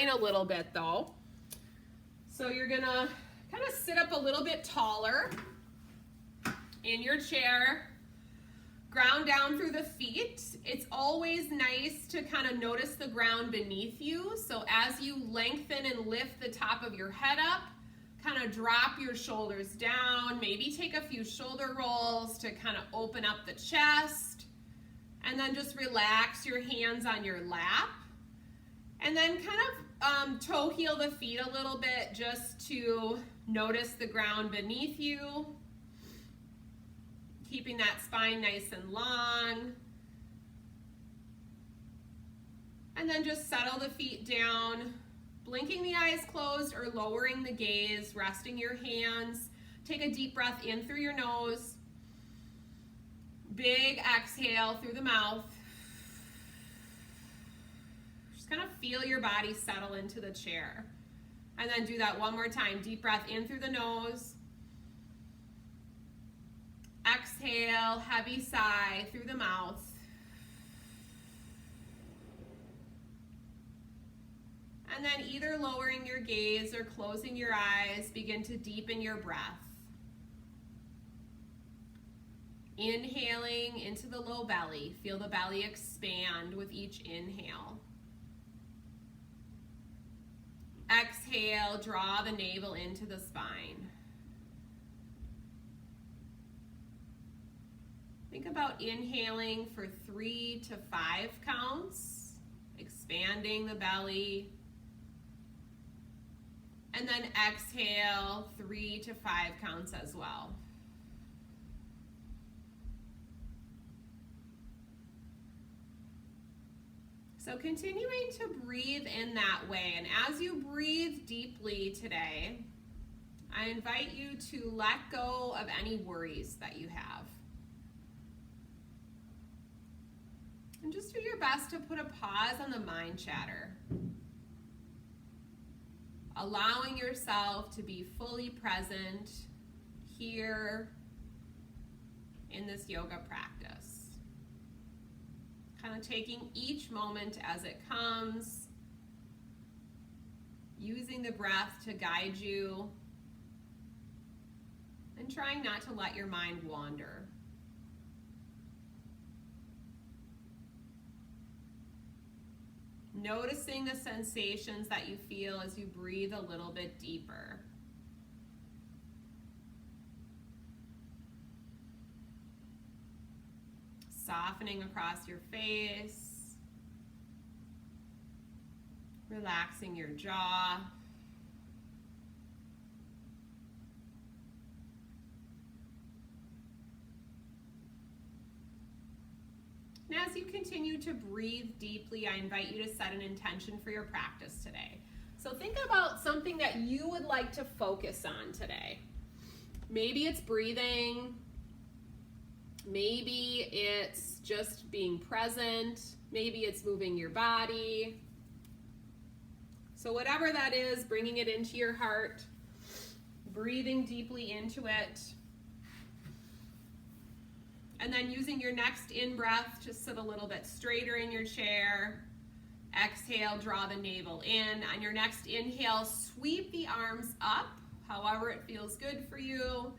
a little bit though. So you're gonna kind of sit up a little bit taller in your chair, ground down through the feet. It's always nice to kind of notice the ground beneath you. So as you lengthen and lift the top of your head up, kind of drop your shoulders down, maybe take a few shoulder rolls to kind of open up the chest, and then just relax your hands on your lap. And then kind of toe heel the feet a little bit just to notice the ground beneath you. Keeping that spine nice and long. And then just settle the feet down, blinking the eyes closed or lowering the gaze, resting your hands. Take a deep breath in through your nose. Big exhale through the mouth. Just kind of feel your body settle into the chair. And then do that one more time. Deep breath in through the nose. Exhale, heavy sigh through the mouth. And then either lowering your gaze or closing your eyes, begin to deepen your breath. Inhaling into the low belly. Feel the belly expand with each inhale. Exhale, draw the navel into the spine. Think about inhaling for 3 to 5 counts, expanding the belly. And then exhale 3 to 5 counts as well. So continuing to breathe in that way. And as you breathe deeply today, I invite you to let go of any worries that you have. And just do your best to put a pause on the mind chatter. Allowing yourself to be fully present here in this yoga practice. Kind of taking each moment as it comes, using the breath to guide you, and trying not to let your mind wander. Noticing the sensations that you feel as you breathe a little bit deeper. Softening across your face. Relaxing your jaw. And as you continue to breathe deeply, I invite you to set an intention for your practice today. So think about something that you would like to focus on today. Maybe it's breathing. Maybe it's just being present. Maybe it's moving your body. So whatever that is, bringing it into your heart, breathing deeply into it. And then using your next in-breath to sit a little bit straighter in your chair. Exhale, draw the navel in. On your next inhale, sweep the arms up, however it feels good for you.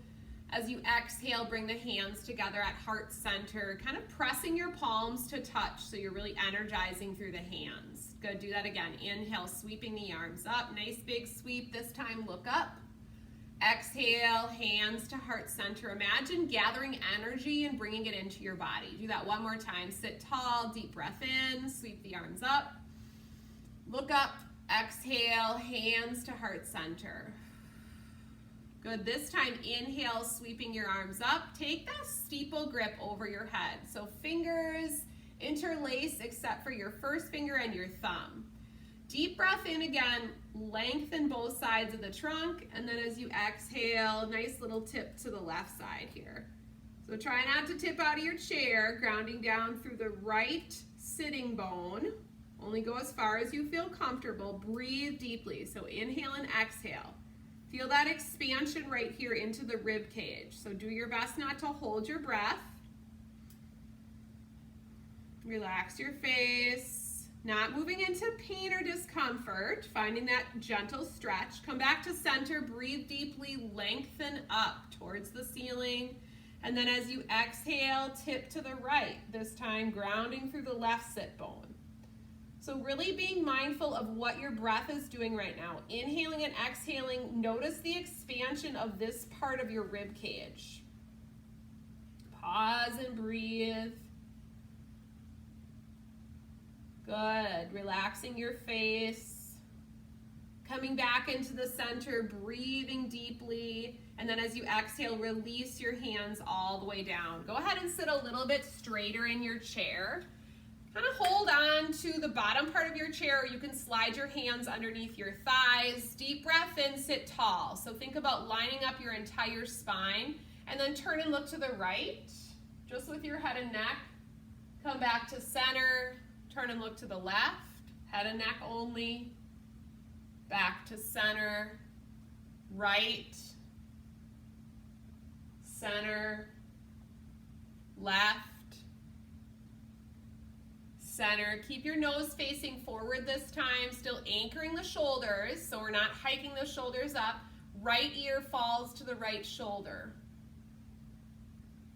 As you exhale, bring the hands together at heart center, kind of pressing your palms to touch so you're really energizing through the hands. Good, do that again. Inhale, sweeping the arms up. Nice big sweep. This time, look up. Exhale, hands to heart center. Imagine gathering energy and bringing it into your body. Do that one more time. Sit tall, deep breath in, sweep the arms up. Look up, exhale, hands to heart center. Good, this time inhale, sweeping your arms up. Take that steeple grip over your head. So fingers interlace except for your first finger and your thumb. Deep breath in again, lengthen both sides of the trunk, and then as you exhale, nice little tip to the left side here. So try not to tip out of your chair, grounding down through the right sitting bone. Only go as far as you feel comfortable. Breathe deeply, so inhale and exhale. Feel that expansion right here into the rib cage. So do your best not to hold your breath. Relax your face. Not moving into pain or discomfort, finding that gentle stretch. Come back to center, breathe deeply, lengthen up towards the ceiling. And then as you exhale, tip to the right, this time grounding through the left sit bone. So really being mindful of what your breath is doing right now. Inhaling and exhaling, notice the expansion of this part of your rib cage. Pause and breathe. Good, relaxing your face. Coming back into the center, breathing deeply. And then as you exhale, release your hands all the way down. Go ahead and sit a little bit straighter in your chair. Kind of hold on to the bottom part of your chair, or you can slide your hands underneath your thighs. Deep breath in, sit tall. So think about lining up your entire spine, and then turn and look to the right, just with your head and neck. Come back to center, turn and look to the left, head and neck only. Back to center, right, center, left, center. Keep your nose facing forward this time, still anchoring the shoulders, so we're not hiking the shoulders up. Right ear falls to the right shoulder.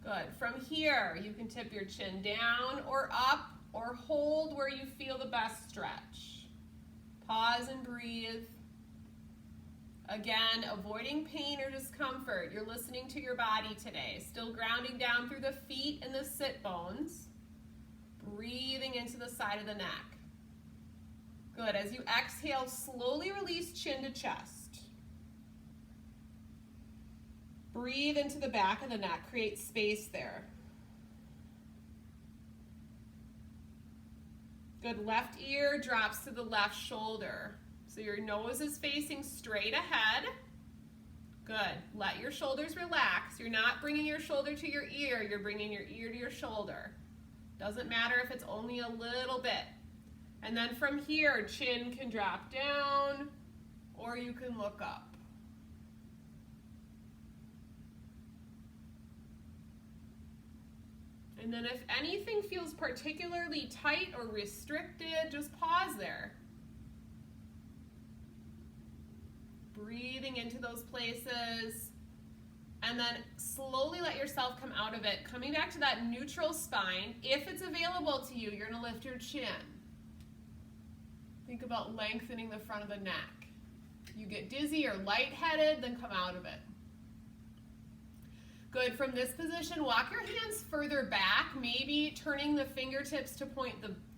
Good. From here, you can tip your chin down or up, or hold where you feel the best stretch. Pause and breathe. Again, avoiding pain or discomfort. You're listening to your body today. Still grounding down through the feet and the sit bones. Breathing into the side of the neck. Good. As you exhale, slowly release chin to chest. Breathe into the back of the neck. Create space there. Good. Left ear drops to the left shoulder. So your nose is facing straight ahead. Good. Let your shoulders relax. You're not bringing your shoulder to your ear. You're bringing your ear to your shoulder. Doesn't matter if it's only a little bit. And then from here, chin can drop down, or you can look up. And then if anything feels particularly tight or restricted, just pause there. Breathing into those places. And then slowly let yourself come out of it, coming back to that neutral spine. If it's available to you, you're gonna lift your chin. Think about lengthening the front of the neck. You get dizzy or lightheaded, then come out of it. Good. From this position, walk your hands further back, maybe turning the fingertips to point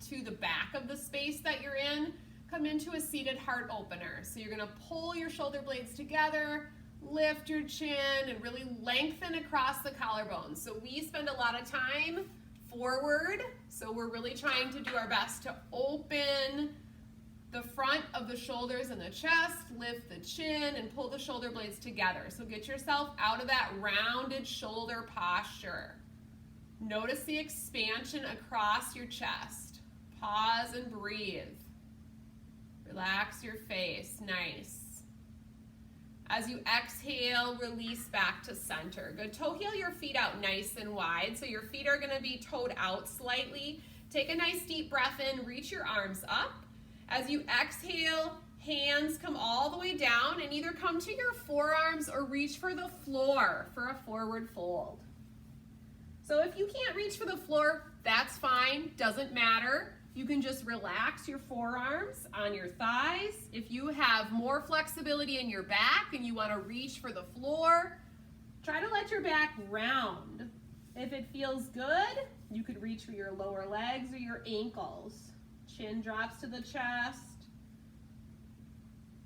to the back of the space that you're in. Come into a seated heart opener. So you're gonna pull your shoulder blades together, lift your chin, and really lengthen across the collarbones. So we spend a lot of time forward, so we're really trying to do our best to open the front of the shoulders and the chest, lift the chin, and pull the shoulder blades together. So get yourself out of that rounded shoulder posture. Notice the expansion across your chest. Pause and breathe. Relax your face. Nice. As you exhale, release back to center. Good. Toe heel your feet out nice and wide. So your feet are going to be toed out slightly. Take a nice deep breath in. Reach your arms up. As you exhale, hands come all the way down and either come to your forearms or reach for the floor for a forward fold. So if you can't reach for the floor, that's fine. Doesn't matter. You can just relax your forearms on your thighs. If you have more flexibility in your back and you want to reach for the floor, try to let your back round. If it feels good, you could reach for your lower legs or your ankles. Chin drops to the chest.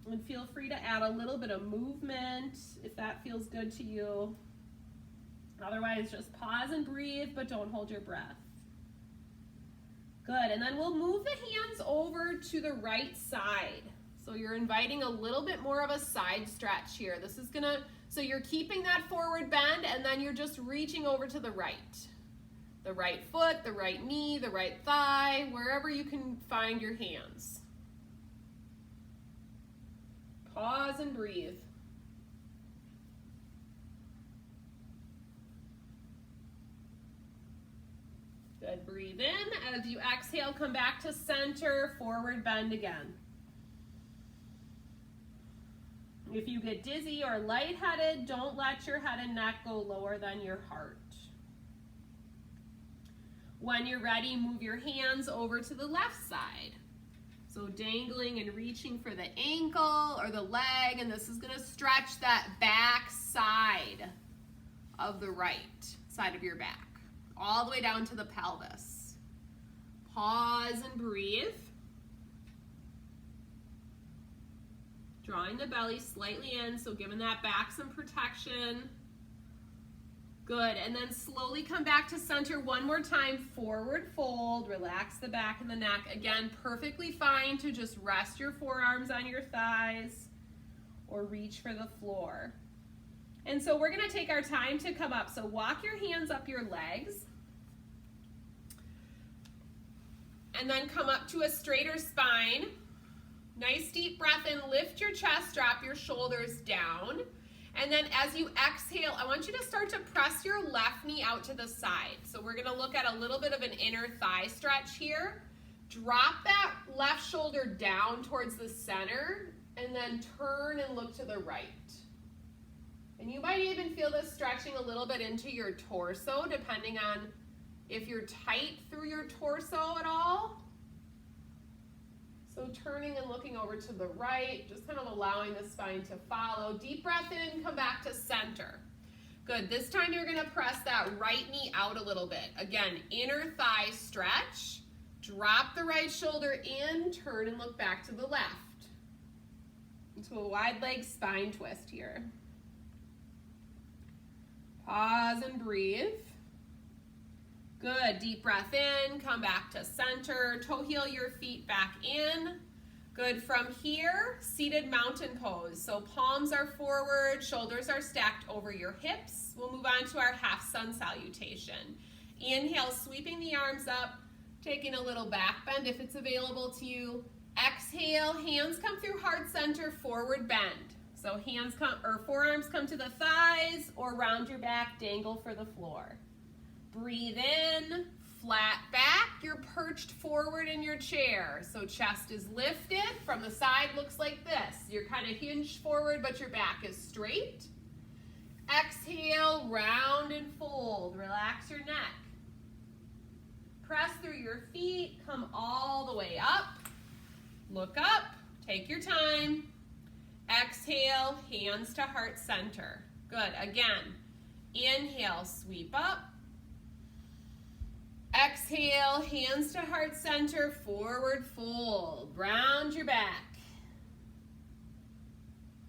And feel free to add a little bit of movement if that feels good to you. Otherwise, just pause and breathe, but don't hold your breath. Good, and then we'll move the hands over to the right side. So you're inviting a little bit more of a side stretch here. This is so you're keeping that forward bend, and then you're just reaching over to the right. The right foot, the right knee, the right thigh, wherever you can find your hands. Pause and breathe. Good, breathe in Good. You exhale, come back to center, forward bend again. If you get dizzy or lightheaded, don't let your head and neck go lower than your heart. When you're ready, move your hands over to the left side. So dangling and reaching for the ankle or the leg, and this is going to stretch that back side of the right side of your back, all the way down to the pelvis. Pause and breathe. Drawing the belly slightly in, so giving that back some protection. Good, and then slowly come back to center one more time. Forward fold, relax the back of the neck. Again, perfectly fine to just rest your forearms on your thighs or reach for the floor. And so we're gonna take our time to come up. So walk your hands up your legs. And then come up to a straighter spine. Nice deep breath in, lift your chest, drop your shoulders down. And then as you exhale, I want you to start to press your left knee out to the side. So we're gonna look at a little bit of an inner thigh stretch here. Drop that left shoulder down towards the center and then turn and look to the right. And you might even feel this stretching a little bit into your torso, depending on if you're tight through your torso at all. So turning and looking over to the right, just kind of allowing the spine to follow. Deep breath in, come back to center. Good, this time you're gonna press that right knee out a little bit. Again, inner thigh stretch. Drop the right shoulder in, turn and look back to the left. Into a wide leg spine twist here. Pause and breathe. Good, deep breath in, come back to center, toe heel your feet back in. Good, from here, seated mountain pose. So palms are forward, shoulders are stacked over your hips. We'll move on to our half sun salutation. Inhale, sweeping the arms up, taking a little back bend if it's available to you. Exhale, hands come through heart center, forward bend. So hands come, or forearms come to the thighs or round your back, dangle for the floor. Breathe in, flat back, you're perched forward in your chair. So chest is lifted, from the side looks like this. You're kind of hinged forward, but your back is straight. Exhale, round and fold, relax your neck. Press through your feet, come all the way up. Look up, take your time. Exhale, hands to heart center. Good, again, inhale, sweep up. Exhale, hands to heart center, forward fold, round your back.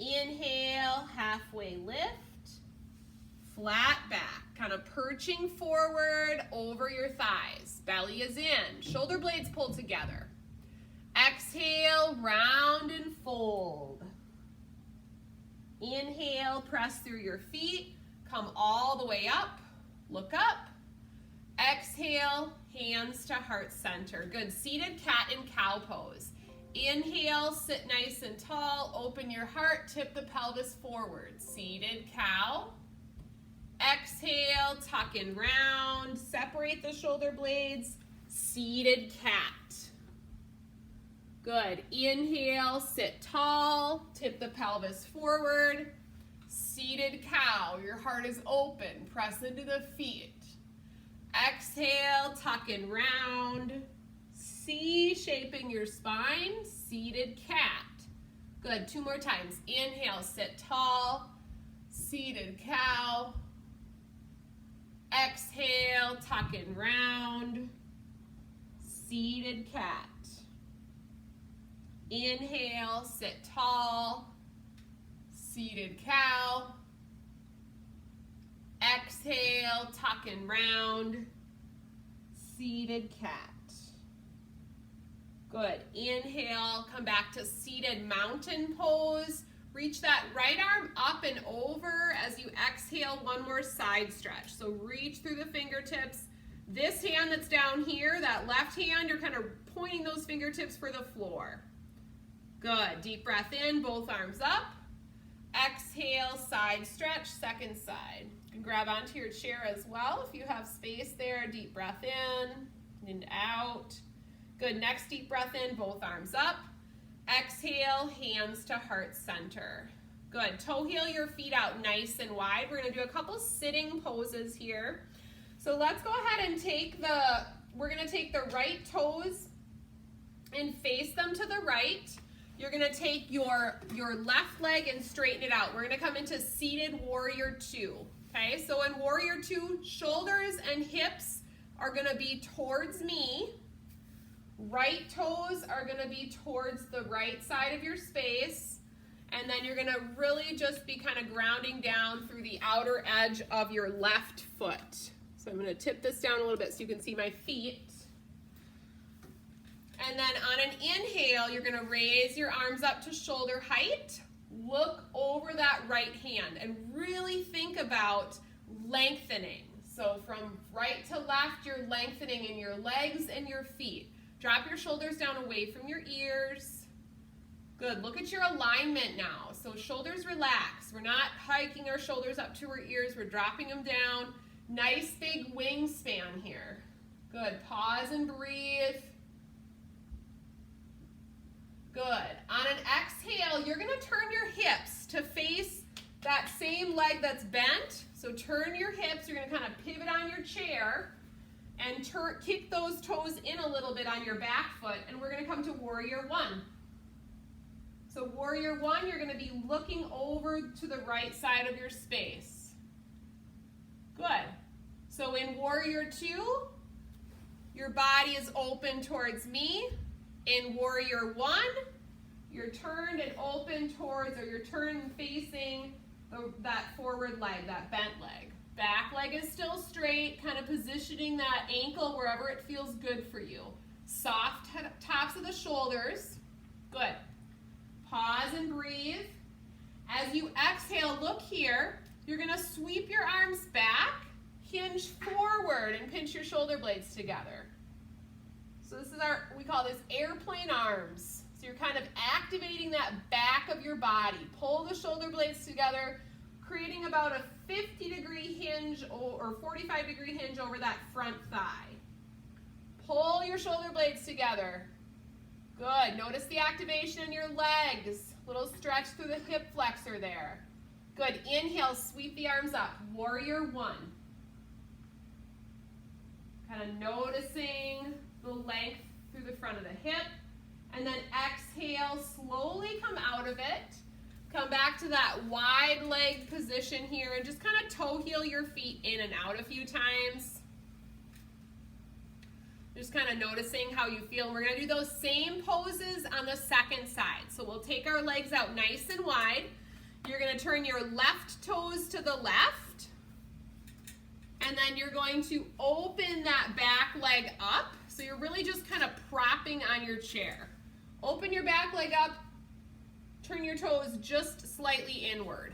Inhale, halfway lift, flat back, kind of perching forward over your thighs. Belly is in, shoulder blades pulled together. Exhale, round and fold. Inhale, press through your feet, come all the way up, look up. Exhale, hands to heart center. Good, seated cat and cow pose. Inhale, sit nice and tall, open your heart, tip the pelvis forward. Seated cow. Exhale, tuck and round, separate the shoulder blades. Seated cat. Good, inhale, sit tall, tip the pelvis forward. Seated cow, your heart is open, press into the feet. Exhale, tuck and round, C-shaping your spine, seated cat. Good, 2 more times. Inhale, sit tall, seated cow. Exhale, tuck and round, seated cat. Inhale, sit tall, seated cow. Exhale, tuck and round, seated cat. Good, inhale, come back to seated mountain pose. Reach that right arm up and over as you exhale, one more side stretch. So reach through the fingertips. This hand that's down here, that left hand, you're kind of pointing those fingertips for the floor. Good, deep breath in, both arms up. Exhale, side stretch, second side. You can grab onto your chair as well if you have space there. Deep breath in. and out. Good, next deep breath in, both arms up. Exhale, hands to heart center. Good, toe heel your feet out nice and wide. We're gonna do a couple sitting poses here. So let's go ahead and we're gonna take the right toes and face them to the right. You're gonna take your left leg and straighten it out. We're gonna come into seated warrior two. Okay, so in warrior two, shoulders and hips are gonna be towards me. Right toes are gonna be towards the right side of your space. And then you're gonna really just be kind of grounding down through the outer edge of your left foot. So I'm gonna tip this down a little bit so you can see my feet. And then on an inhale, you're gonna raise your arms up to shoulder height. Look over that right hand and really think about lengthening. So from right to left, you're lengthening in your legs and your feet. Drop your shoulders down away from your ears. Good, look at your alignment now. So shoulders relax. We're not hiking our shoulders up to our ears, we're dropping them down. Nice big wingspan here. Good, pause and breathe. Good, on an exhale, you're gonna turn your hips to face that same leg that's bent. So turn your hips, you're gonna kind of pivot on your chair and kick those toes in a little bit on your back foot, and we're gonna come to warrior one. So warrior one, you're gonna be looking over to the right side of your space. Good. So in warrior two, your body is open towards me. In warrior one, you're turned and open towards, or you're turned facing that forward leg, that bent leg. Back leg is still straight, kind of positioning that ankle wherever it feels good for you. Soft tops of the shoulders. Good. Pause and breathe. As you exhale, look here. You're gonna sweep your arms back, hinge forward, and pinch your shoulder blades together. So this is we call this airplane arms. So you're kind of activating that back of your body. Pull the shoulder blades together, creating about a 50-degree hinge or 45-degree hinge over that front thigh. Pull your shoulder blades together. Good. Notice the activation in your legs. Little stretch through the hip flexor there. Good. Inhale, sweep the arms up. Warrior one. Kind of noticing the length through the front of the hip. And then exhale, slowly come out of it. Come back to that wide leg position here and just kind of toe heel your feet in and out a few times. Just kind of noticing how you feel. We're going to do those same poses on the second side. So we'll take our legs out nice and wide. You're going to turn your left toes to the left. And then you're going to open that back leg up. So you're really just kind of propping on your chair. Open your back leg up. Turn your toes just slightly inward.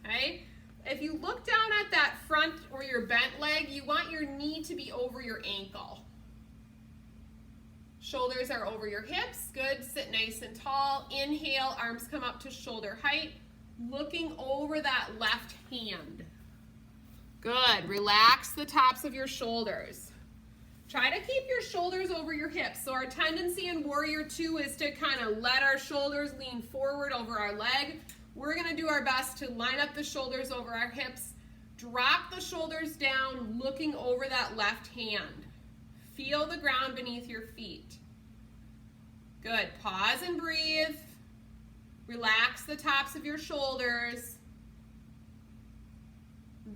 Okay? If you look down at that front or your bent leg, you want your knee to be over your ankle. Shoulders are over your hips. Good. Sit nice and tall. Inhale, arms come up to shoulder height. Looking over that left hand. Good. Relax the tops of your shoulders. Try to keep your shoulders over your hips. So our tendency in warrior two is to kind of let our shoulders lean forward over our leg. We're going to do our best to line up the shoulders over our hips. Drop the shoulders down, looking over that left hand. Feel the ground beneath your feet. Good. Pause and breathe. Relax the tops of your shoulders.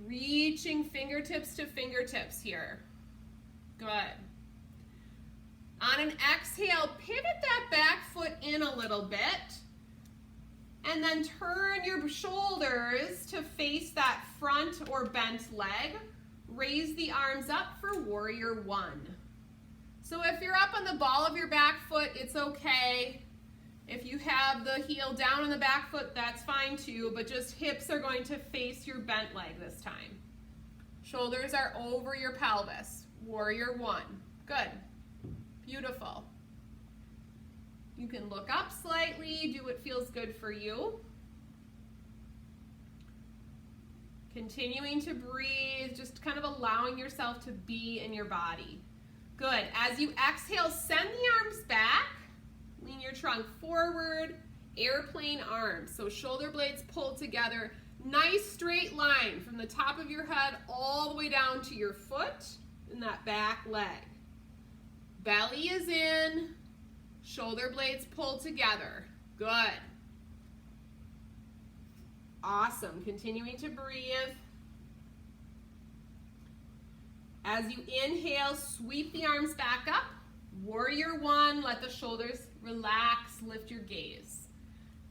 Reaching fingertips to fingertips here. Good. On an exhale, pivot that back foot in a little bit. And then turn your shoulders to face that front or bent leg. Raise the arms up for warrior one. So if you're up on the ball of your back foot, it's okay. If you have the heel down on the back foot, that's fine too, but just hips are going to face your bent leg this time. Shoulders are over your pelvis. Warrior one. Good. Beautiful. You can look up slightly, do what feels good for you. Continuing to breathe, just kind of allowing yourself to be in your body. Good. As you exhale, send the arms back. Lean your trunk forward. Airplane arms. So shoulder blades pulled together. Nice straight line from the top of your head all the way down to your foot and that back leg. Belly is in. Shoulder blades pulled together. Good. Awesome. Continuing to breathe. As you inhale, sweep the arms back up. Warrior one, let the shoulders relax, lift your gaze.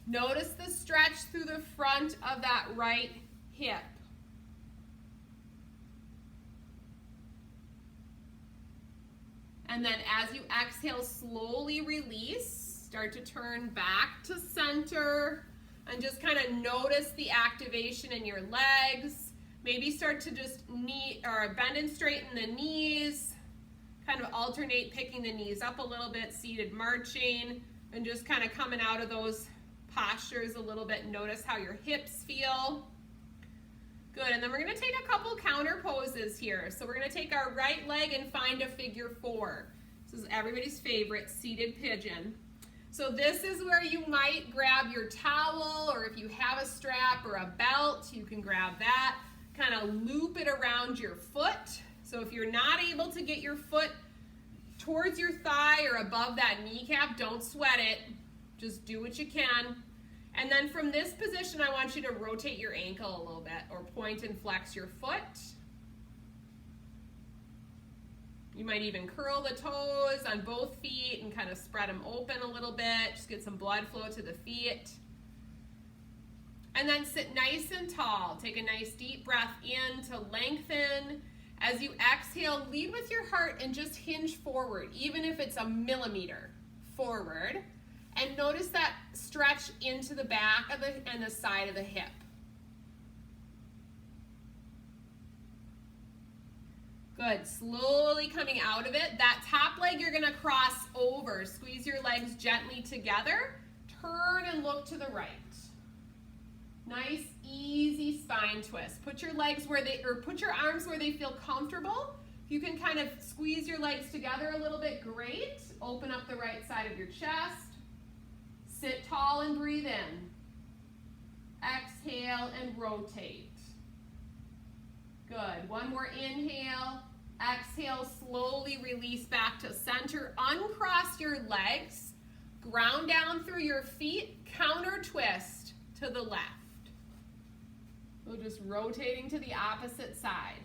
Notice the stretch through the front of that right hip. And then as you exhale, slowly release. Start to turn back to center and just kind of notice the activation in your legs. Maybe start to just bend and straighten the knees, kind of alternate picking the knees up a little bit, seated marching, and just kind of coming out of those postures a little bit. Notice how your hips feel. Good, and then we're gonna take a couple counter poses here. So we're gonna take our right leg and find a figure four. This is everybody's favorite, seated pigeon. So this is where you might grab your towel, or if you have a strap or a belt, you can grab that. Kind of loop it around your foot. So if you're not able to get your foot towards your thigh or above that kneecap, don't sweat it. Just do what you can. And then from this position, I want you to rotate your ankle a little bit or point and flex your foot. You might even curl the toes on both feet and kind of spread them open a little bit. Just get some blood flow to the feet. And then sit nice and tall. Take a nice deep breath in to lengthen. As you exhale, lead with your heart and just hinge forward, even if it's a millimeter forward. And notice that stretch into the back of and the side of the hip. Good, slowly coming out of it. That top leg you're gonna cross over. Squeeze your legs gently together. Turn and look to the right. Nice, easy spine twist. Put your legs put your arms where they feel comfortable. If you can kind of squeeze your legs together a little bit, great. Open up the right side of your chest. Sit tall and breathe in. Exhale and rotate. Good. One more inhale. Exhale, slowly release back to center. Uncross your legs. Ground down through your feet. Counter twist to the left. So just rotating to the opposite side.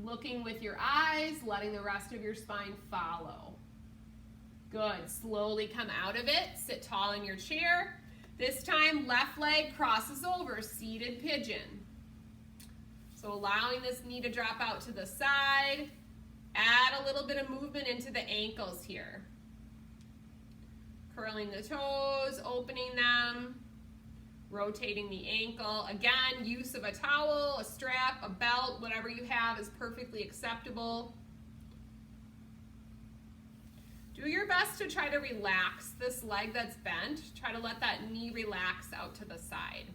Looking with your eyes, letting the rest of your spine follow. Good. Slowly come out of it. Sit tall in your chair. This time, left leg crosses over, seated pigeon. So allowing this knee to drop out to the side. Add a little bit of movement into the ankles here. Curling the toes, opening them, rotating the ankle. Again, use of a towel, a strap, a belt, whatever you have is perfectly acceptable. Do your best to try to relax this leg that's bent. Try to let that knee relax out to the side.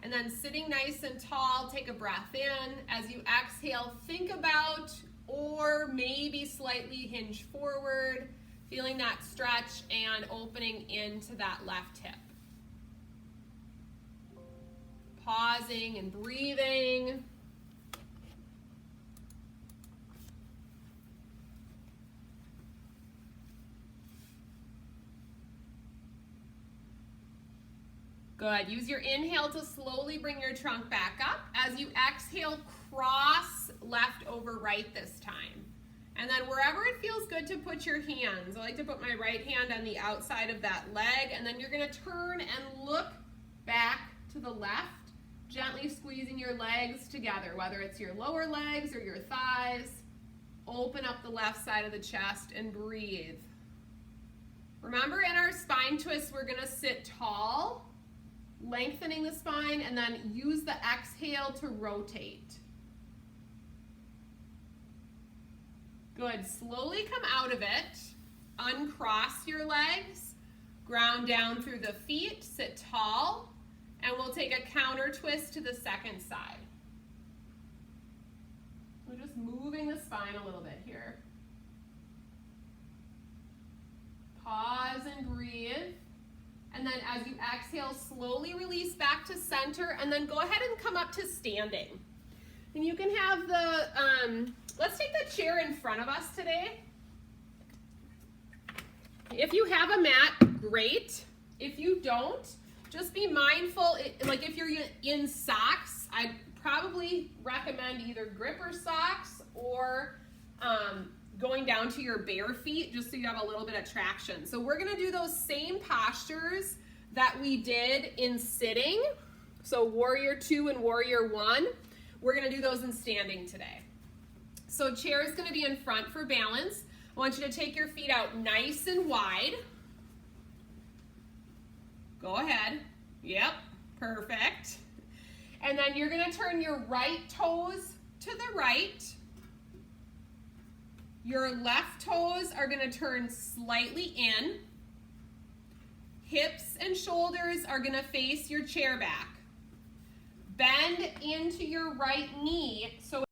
And then sitting nice and tall, take a breath in. As you exhale, think about or maybe slightly hinge forward, feeling that stretch and opening into that left hip. Pausing and breathing. Good. Use your inhale to slowly bring your trunk back up. As you exhale, cross left over right this time. And then wherever it feels good to put your hands. I like to put my right hand on the outside of that leg, and then you're going to turn and look back to the left, gently squeezing your legs together, whether it's your lower legs or your thighs. Open up the left side of the chest and breathe. Remember, in our spine twist, we're going to sit tall, lengthening the spine, and then use the exhale to rotate. Good. Slowly come out of it. Uncross your legs. Ground down through the feet. Sit tall. And we'll take a counter twist to the second side. just moving the spine a little bit here. Pause and breathe. And then as you exhale, slowly release back to center, and then go ahead and come up to standing. And you can have the, let's take the chair in front of us today. If you have a mat, great. If you don't, just be mindful, like if you're in socks, I'd probably recommend either gripper socks or going down to your bare feet just so you have a little bit of traction. So we're gonna do those same postures that we did in sitting. So warrior 2 and warrior 1. We're gonna do those in standing today. So chair is gonna be in front for balance. I want you to take your feet out nice and wide. Go ahead. Yep, perfect. And then you're gonna turn your right toes to the right. Your left toes are gonna turn slightly in. Hips and shoulders are gonna face your chair back. Bend into your right knee so